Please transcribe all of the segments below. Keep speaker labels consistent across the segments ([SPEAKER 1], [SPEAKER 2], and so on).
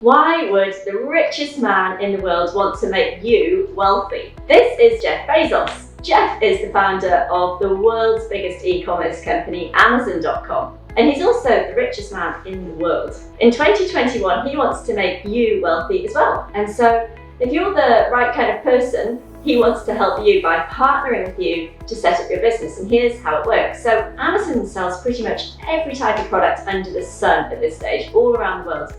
[SPEAKER 1] Why would the richest man in the world want to make you wealthy? This is Jeff Bezos. Jeff is the founder of the world's biggest e-commerce company, Amazon.com. And he's also the richest man in the world. In 2021, he wants to make you wealthy as well. And so if you're the right kind of person, he wants to help you by partnering with you to set up your business. And here's how it works. So Amazon sells pretty much every type of product under the sun at this stage, all around the world.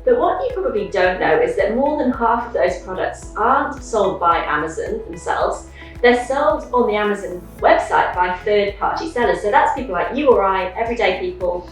[SPEAKER 1] But what you probably don't know is that more than half of those products aren't sold by Amazon themselves. They're sold on the Amazon website by third-party sellers. So that's people like you or I, everyday people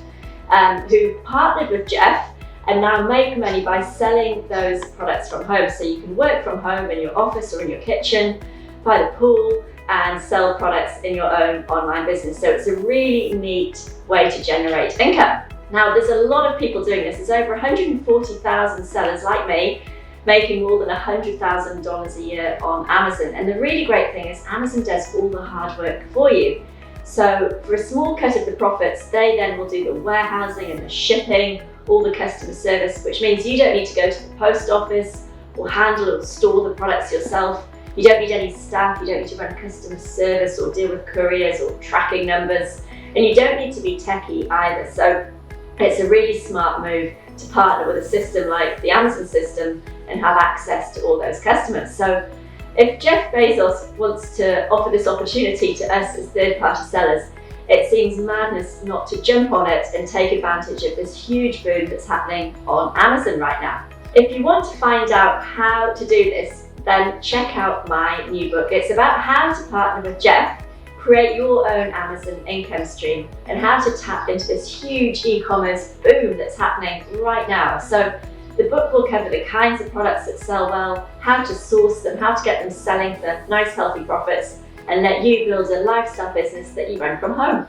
[SPEAKER 1] who partnered with Jeff and now make money by selling those products from home. So you can work from home in your office or in your kitchen, by the pool, and sell products in your own online business. So it's a really neat way to generate income. Now, there's a lot of people doing this. There's over 140,000 sellers like me making more than $100,000 a year on Amazon. And the really great thing is Amazon does all the hard work for you. So for a small cut of the profits, they then will do the warehousing and the shipping, all the customer service, which means you don't need to go to the post office or handle or store the products yourself. You don't need any staff, you don't need to run customer service or deal with couriers or tracking numbers, and you don't need to be techie either. So it's a really smart move to partner with a system like the Amazon system and have access to all those customers. So if Jeff Bezos wants to offer this opportunity to us as third-party sellers, it seems madness not to jump on it and take advantage of this huge boom that's happening on Amazon right now. If you want to find out how to do this, then check out my new book. It's about how to partner with Jeff, create your own Amazon income stream, and how to tap into this huge e-commerce boom that's happening right now. So the book will cover the kinds of products that sell well, how to source them, how to get them selling for nice healthy profits, and let you build a lifestyle business that you run from home.